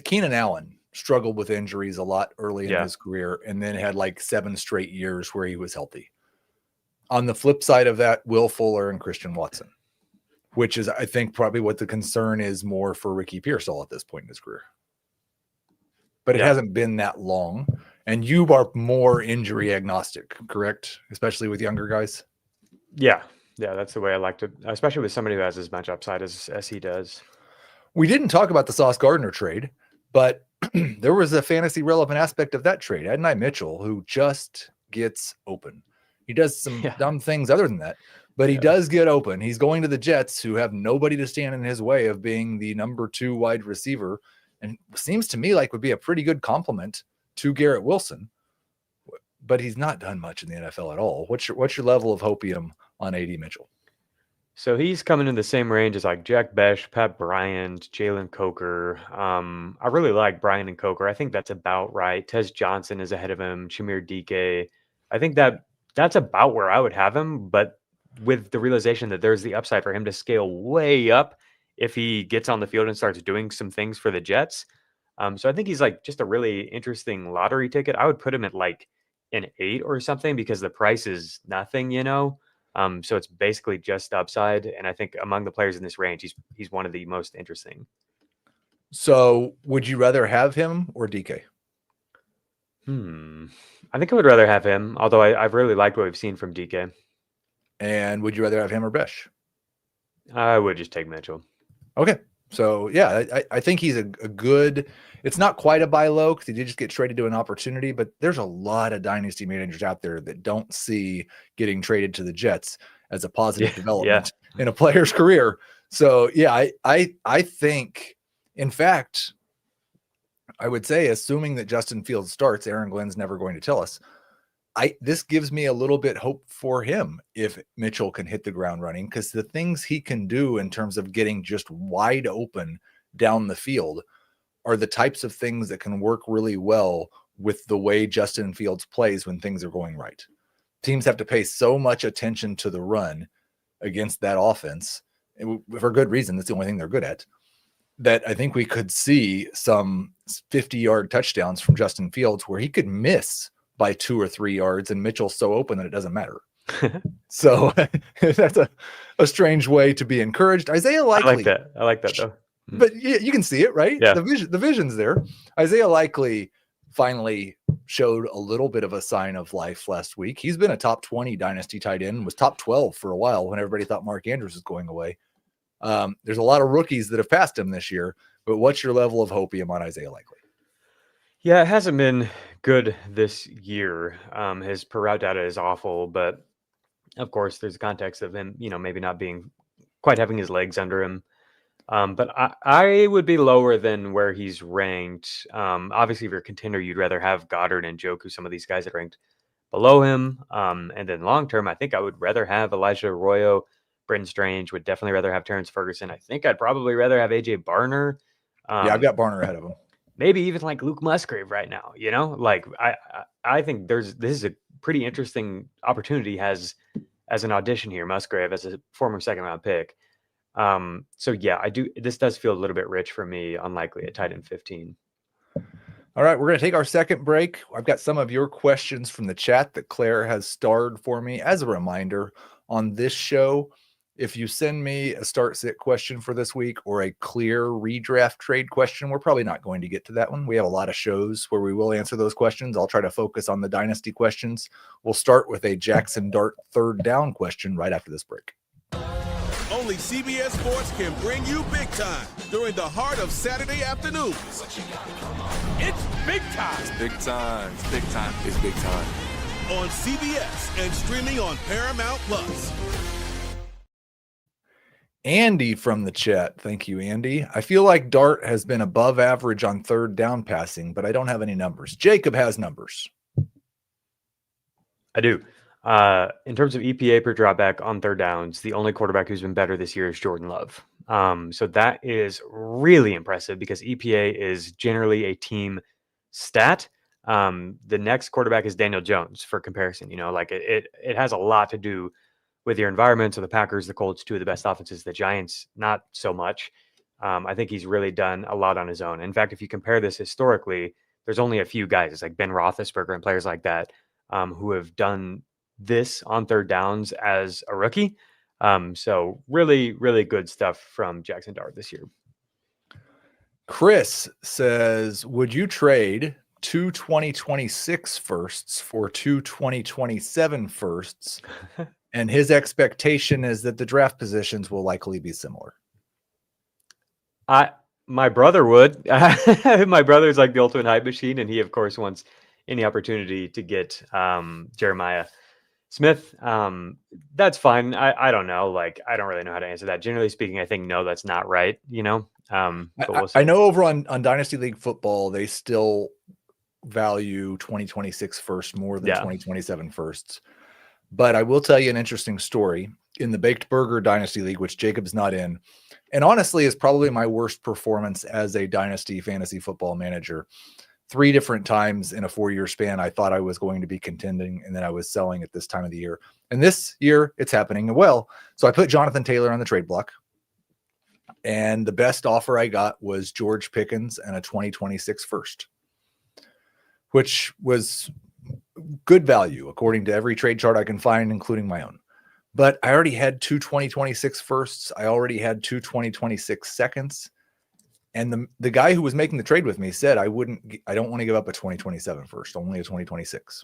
Keenan Allen struggled with injuries a lot early in his career and then had like 7 straight years where he was healthy. On the flip side of that, Will Fuller and Christian Watson, which is, I think, probably what the concern is more for Ricky Pearsall at this point in his career. But it hasn't been that long. And you are more injury agnostic, correct? Especially with younger guys? Yeah. Yeah, that's the way I like to, especially with somebody who has as much upside as he does. We didn't talk about the Sauce Gardner trade, but there was a fantasy relevant aspect of that trade. Adonai Mitchell, who just gets open. He does some dumb things other than that, but he does get open. He's going to the Jets, who have nobody to stand in his way of being the number 2 wide receiver, and seems to me like would be a pretty good compliment to Garrett Wilson. But he's not done much in the NFL at all. What's your level of hopium on AD Mitchell? So he's coming in the same range as like Jack Besh, Pat Bryant, Jalen Coker. I really like Bryant and Coker. I think that's about right. Tez Johnson is ahead of him. Shamir Dike. I think that's about where I would have him, but with the realization that there's the upside for him to scale way up if he gets on the field and starts doing some things for the Jets. So I think he's like just a really interesting lottery ticket. I would put him at like an 8 or something because the price is nothing, so it's basically just upside. And I think among the players in this range, he's one of the most interesting. So would you rather have him or DK? I think I would rather have him, although I've really liked what we've seen from DK. And would you rather have him or Besh? I would just take Mitchell. Okay. So, yeah, I think he's a good – it's not quite a buy low because he did just get traded to an opportunity, but there's a lot of dynasty managers out there that don't see getting traded to the Jets as a positive development in a player's career. So, yeah, I think – in fact, I would say assuming that Justin Fields starts, Aaron Glenn's never going to tell us, this gives me a little bit hope for him if Mitchell can hit the ground running, because the things he can do in terms of getting just wide open down the field are the types of things that can work really well with the way Justin Fields plays when things are going right. Teams have to pay so much attention to the run against that offense, for good reason. That's the only thing they're good at. That I think we could see some 50-yard touchdowns from Justin Fields where he could miss by 2 or 3 yards and Mitchell's so open that it doesn't matter. So that's a strange way to be encouraged. Isaiah Likely. I like that though. But you can see it, right? Yeah. The vision's there. Isaiah Likely finally showed a little bit of a sign of life last week. He's been a top 20 dynasty tight end, was top 12 for a while when everybody thought Mark Andrews was going away. There's a lot of rookies that have passed him this year, but what's your level of hopium on Isaiah Likely? Yeah, it hasn't been good this year. His per route data is awful, but of course there's a context of him, maybe not being quite having his legs under him. But I would be lower than where he's ranked. Obviously, if you're a contender, you'd rather have Goddard and Joku, some of these guys that are ranked below him. And then long term, I think I would rather have Elijah Arroyo, Britton Strange, would definitely rather have Terrence Ferguson. I think I'd probably rather have AJ Barner. Yeah, I've got Barner ahead of him. Maybe even like Luke Musgrave right now, like I think this is a pretty interesting opportunity as an audition here, Musgrave as a former second round pick. So yeah, this does feel a little bit rich for me, unlikely at tight end 15. All right, we're going to take our second break. I've got some of your questions from the chat that Claire has starred for me. As a reminder, on this show, if you send me a start sit question for this week or a clear redraft trade question, we're probably not going to get to that one. We have a lot of shows where we will answer those questions. I'll try to focus on the dynasty questions. We'll start with a Jaxson Dart third down question right after this break. Only CBS Sports can bring you big time during the heart of Saturday afternoons. It's big time. It's big time. It's big time. It's big time. On CBS and streaming on Paramount Plus. Andy from the chat. Thank you, Andy. I feel like Dart has been above average on third down passing, but I don't have any numbers. Jacob has numbers. I do. In terms of EPA per dropback on third downs, the only quarterback who's been better this year is Jordan Love. So that is really impressive because EPA is generally a team stat. The next quarterback is Daniel Jones for comparison. Like it has a lot to do with your environment. So the Packers, the Colts, two of the best offenses, the Giants, not so much. I think he's really done a lot on his own. In fact, if you compare this historically, there's only a few guys, it's like Ben Roethlisberger and players like that, who have done this on third downs as a rookie. So really, really good stuff from Jaxson Dart this year. Chris says, would you trade 2 2026 firsts for 2 2027 firsts? And his expectation is that the draft positions will likely be similar. My brother would. My brother's like the ultimate hype machine, and he, of course, wants any opportunity to get Jeremiah Smith. That's fine. I don't know. Like, I don't really know how to answer that. Generally speaking, I think no, that's not right. But we'll see. I know over on Dynasty League football, they still value 2026 first more than 2027 firsts. But I will tell you an interesting story in the Baked Burger Dynasty League, which Jacob's not in, and honestly is probably my worst performance as a Dynasty fantasy football manager. 3 different times in a 4-year span, I thought I was going to be contending, and then I was selling at this time of the year. And this year, it's happening well. So I put Jonathan Taylor on the trade block, and the best offer I got was George Pickens and a 2026 first, which was good value according to every trade chart I can find, including my own. But I already had 2 2026 firsts. I already had 2 2026 seconds. And the guy who was making the trade with me said, I don't want to give up a 2027 first, only a 2026.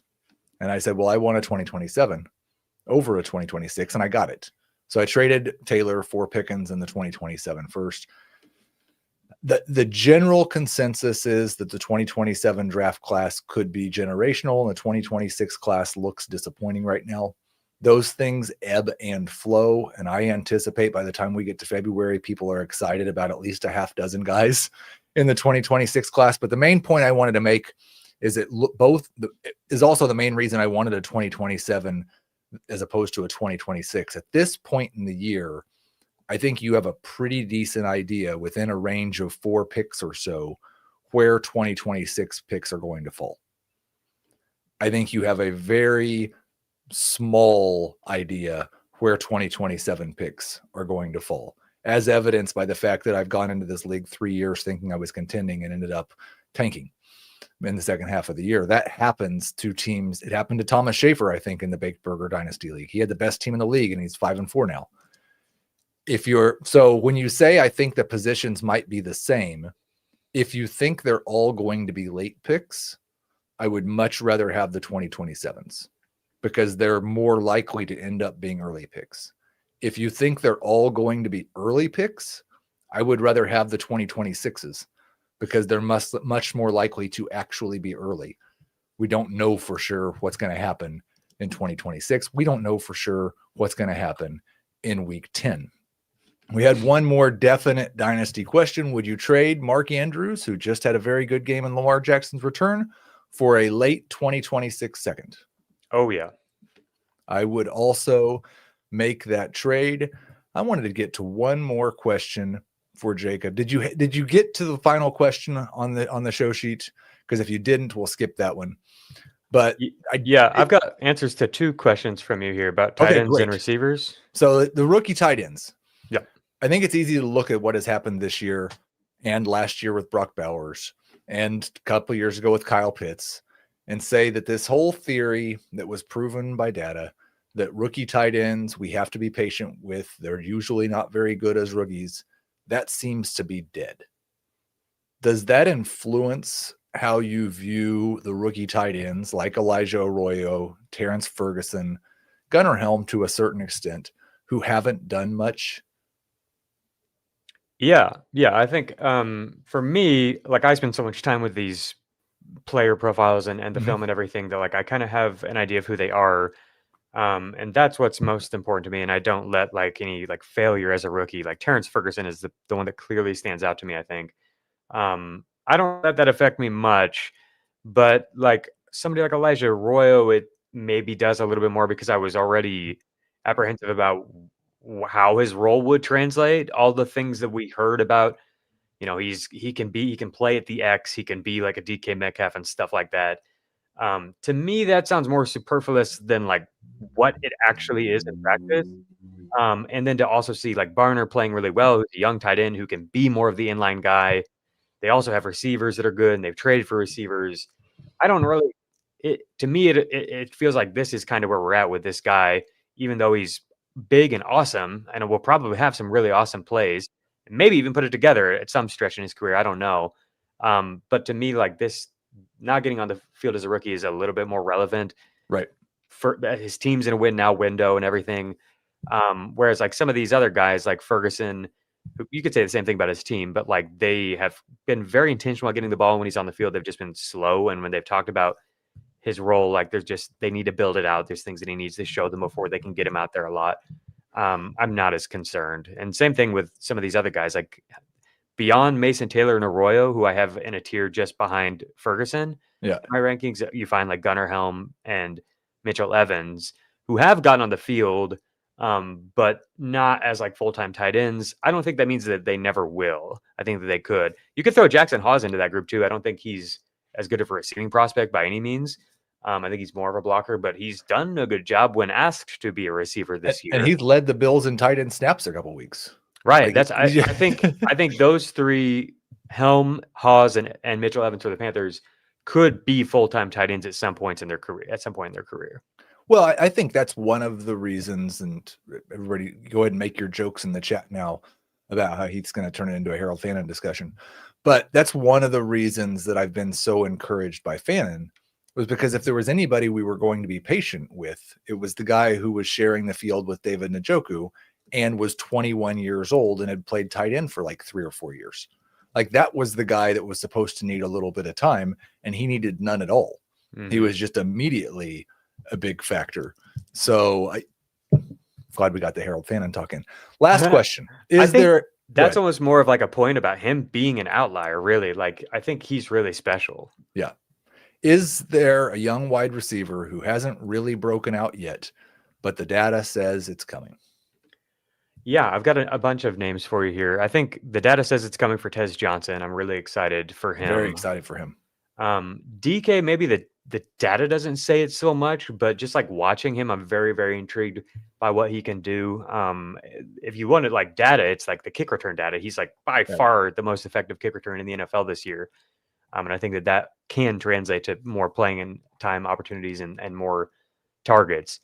And I said, well, I want a 2027 over a 2026, and I got it. So I traded Taylor for Pickens and the 2027 first. The general consensus is that the 2027 draft class could be generational, and the 2026 class looks disappointing right now. Those things ebb and flow, and I anticipate by the time we get to February, people are excited about at least a half dozen guys in the 2026 class. But the main point I wanted to make is is also the main reason I wanted a 2027 as opposed to a 2026. At this point in the year, I think you have a pretty decent idea within a range of 4 picks or so where 2026 picks are going to fall. I think you have a very small idea where 2027 picks are going to fall, as evidenced by the fact that I've gone into this league 3 years thinking I was contending and ended up tanking in the second half of the year. That happens to teams. It happened to Thomas Schaefer, I think, in the Baked Burger Dynasty League. He had the best team in the league, and he's 5-4 now. So when you say I think the positions might be the same, if you think they're all going to be late picks, I would much rather have the 2027s because they're more likely to end up being early picks. If you think they're all going to be early picks, I would rather have the 2026s because they're much more likely to actually be early. We don't know for sure what's going to happen in 2026. We don't know for sure what's going to happen in week 10. We had one more definite dynasty question. Would you trade Mark Andrews, who just had a very good game in Lamar Jackson's return, for a late 2026 second? Oh, yeah. I would also make that trade. I wanted to get to one more question for Jacob. Did you get to the final question on the show sheet? Because if you didn't, we'll skip that one. But I've got answers to 2 questions from you here about tight ends and receivers. So the rookie tight ends. Yeah. I think it's easy to look at what has happened this year and last year with Brock Bowers and a couple of years ago with Kyle Pitts and say that this whole theory that was proven by data that rookie tight ends, we have to be patient with, they're usually not very good as rookies, that seems to be dead. Does that influence how you view the rookie tight ends like Elijah Arroyo, Terrence Ferguson, Gunnar Helm to a certain extent, who haven't done much? Yeah. I think for me, like I spend so much time with these player profiles and the film and everything that like I kind of have an idea of who they are. And that's what's most important to me. And I don't let like any like failure as a rookie, like Terrence Ferguson is the one that clearly stands out to me, I think. I don't let that affect me much, but like somebody like Elijah Arroyo, it maybe does a little bit more because I was already apprehensive about how his role would translate. All the things that we heard about, he can play at the X, he can be like a DK Metcalf and stuff like that. To me, that sounds more superfluous than like what it actually is in practice. And then to also see like Barner playing really well, who's a young tight end who can be more of the inline guy. They also have receivers that are good, and they've traded for receivers. I don't really. To me, it feels like this is kind of where we're at with this guy, even though he's big and awesome, and will probably have some really awesome plays, and maybe even put it together at some stretch in his career. I don't know. But to me, like this, not getting on the field as a rookie is a little bit more relevant, right? For his team's in a win now window and everything. Whereas like some of these other guys, like Ferguson. You could say the same thing about his team, but like they have been very intentional at getting the ball when he's on the field. They've just been slow. And when they've talked about his role, like they need to build it out. There's things that he needs to show them before they can get him out there a lot. I'm not as concerned. And same thing with some of these other guys, like beyond Mason Taylor and Arroyo, who I have in a tier just behind Ferguson. Yeah. In my rankings, you find like Gunnar Helm and Mitchell Evans, who have gotten on the field, but not as like full-time tight ends. I don't think that means that they never will. I think that they could. You could throw Jackson Hawes into that group too. I don't think he's as good of a receiving prospect by any means. I think he's more of a blocker, but he's done a good job when asked to be a receiver this year. And he's led the Bills in tight end snaps a couple weeks. Right. Like, I think those 3, Helm, Hawes, and Mitchell Evans for the Panthers could be full-time tight ends at some point in their career. Well, I think that's one of the reasons, and everybody go ahead and make your jokes in the chat now about how Heath's going to turn it into a Harold Fannin discussion. But that's one of the reasons that I've been so encouraged by Fannin, was because if there was anybody we were going to be patient with, it was the guy who was sharing the field with David Njoku and was 21 years old and had played tight end for like 3 or 4 years. Like that was the guy that was supposed to need a little bit of time, and he needed none at all. Mm-hmm. He was just immediately a big factor. So I'm glad we got the Harold Fannin talking. Last question. That's almost more of like a point about him being an outlier, really. Like, I think he's really special. Yeah. Is there a young wide receiver who hasn't really broken out yet, but the data says it's coming? Yeah, I've got a bunch of names for you here. I think the data says it's coming for Tez Johnson. I'm really excited for him. Very excited for him. DK, maybe the data doesn't say it so much, but just like watching him, I'm very, very intrigued by what he can do. If you wanted like data, it's like the kick return data. He's like by far the most effective kick return in the NFL this year. And I think that can translate to more playing and time opportunities and more targets.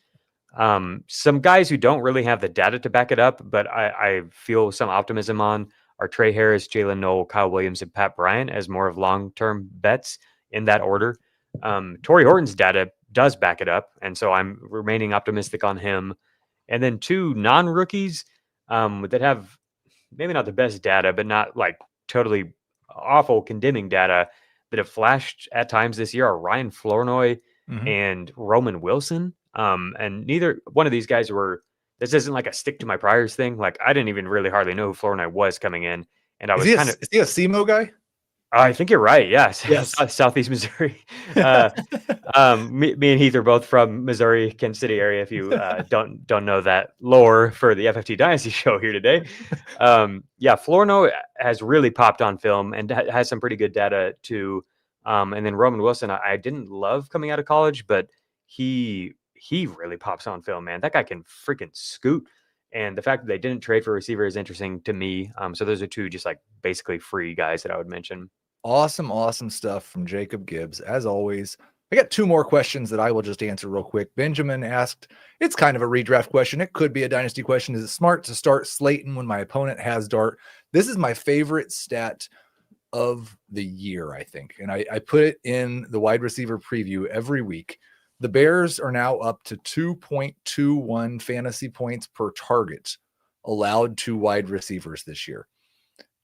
Some guys who don't really have the data to back it up, but I feel some optimism on are Trey Harris, Jalen Noel, Kyle Williams, and Pat Bryant as more of long-term bets in that order. Torrey Horton's data does back it up, and so I'm remaining optimistic on him. And then 2 non-rookies that have maybe not the best data, but not like totally awful condemning data that have flashed at times this year are Ryan Flournoy and Roman Wilson. And neither one of these guys were this isn't like a stick to my priors thing. Like I didn't even really hardly know who Flournoy was coming in, and I was kind of. Is he a SEMO guy? I think you're right. Yes. Yes. Southeast Missouri. Me and Heath are both from Missouri, Kansas City area. If you don't know that lore for the FFT Dynasty show here today. Flournoy has really popped on film and has some pretty good data too. And then Roman Wilson, I didn't love coming out of college, but he really pops on film, man. That guy can freaking scoot. And the fact that they didn't trade for a receiver is interesting to me. So those are two just like basically free guys that I would mention. Awesome stuff from Jacob Gibbs. As always, I got 2 more questions that I will just answer real quick. Benjamin asked, it's kind of a redraft question. It could be a dynasty question. Is it smart to start Slayton when my opponent has Dart? This is my favorite stat of the year, I think. And I put it in the wide receiver preview every week. The Bears are now up to 2.21 fantasy points per target allowed to wide receivers this year.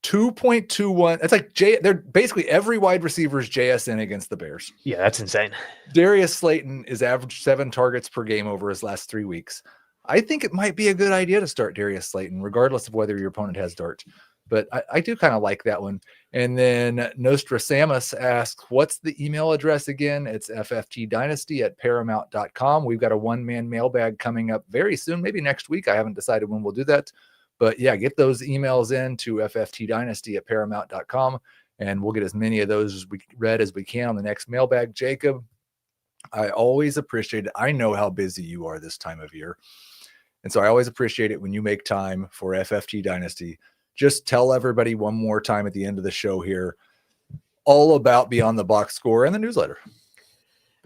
2.21. That's like they're basically every wide receiver is JSN against the Bears. Yeah, that's insane. Darius Slayton is average 7 targets per game over his last 3 weeks. I think it might be a good idea to start Darius Slayton, regardless of whether your opponent has Dart. But I do kind of like that one. And then Nostra Samus asks, what's the email address again? It's fftdynasty@paramount.com. We've got a one-man mailbag coming up very soon, maybe next week. I haven't decided when we'll do that. But yeah, get those emails in to fftdynasty@paramount.com, and we'll get as many of those as we read as we can on the next mailbag. Jacob, I always appreciate it. I know how busy you are this time of year. And so I always appreciate it when you make time for FFT Dynasty. Just tell everybody one more time at the end of the show here all about Beyond the Box Score and the newsletter.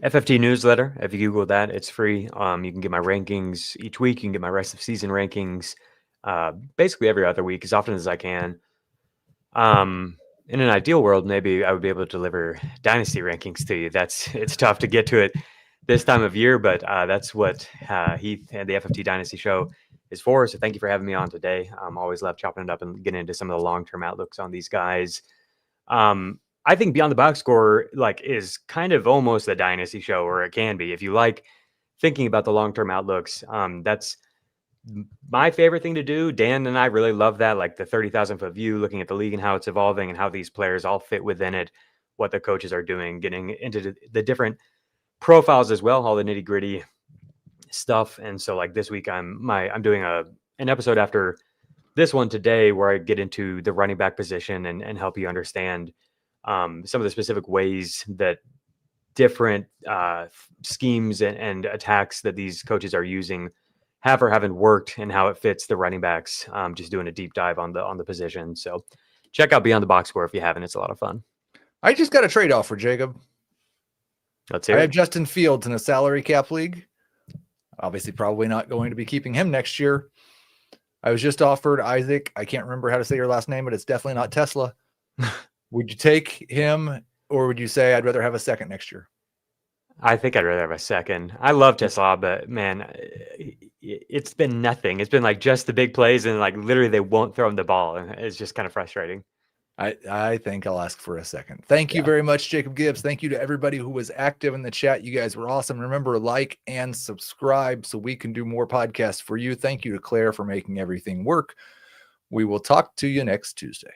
FFT newsletter. If you Google that, it's free. You can get my rankings each week. You can get my rest of season rankings basically every other week as often as I can. In an ideal world, maybe I would be able to deliver dynasty rankings to you. It's tough to get to it this time of year, but that's what Heath and the FFT Dynasty show is for. So thank you for having me on today. Always love chopping it up and getting into some of the long-term outlooks on these guys. I think Beyond the Box Score is kind of almost a dynasty show, or it can be. If you like thinking about the long-term outlooks, that's my favorite thing to do. Dan and I really love that, like the 30,000-foot view, looking at the league and how it's evolving and how these players all fit within it, what the coaches are doing, getting into the different profiles as well, all the nitty-gritty stuff. And so like this week I'm doing an episode after this one today where I get into the running back position and help you understand some of the specific ways that different schemes and attacks that these coaches are using have or haven't worked and how it fits the running backs. Just doing a deep dive on the position. So check out Beyond the Box Score if you haven't. It's a lot of fun. I just got a trade offer, Jacob. Let's hear I it. have Justin Fields in a salary cap league. Obviously, probably not going to be keeping him next year. I was just offered Isaac. I can't remember how to say your last name, but it's definitely not Tesla. Would you take him, or would you say I'd rather have a second next year? I think I'd rather have a second. I love Tesla, but man, it's been nothing. It's been like just the big plays, and like literally they won't throw him the ball, and it's just kind of frustrating. I think I'll ask for a second. Thank you very much, Jacob Gibbs. Thank you to everybody who was active in the chat. You guys were awesome. Remember, like and subscribe so we can do more podcasts for you. Thank you to Claire for making everything work. We will talk to you next Tuesday.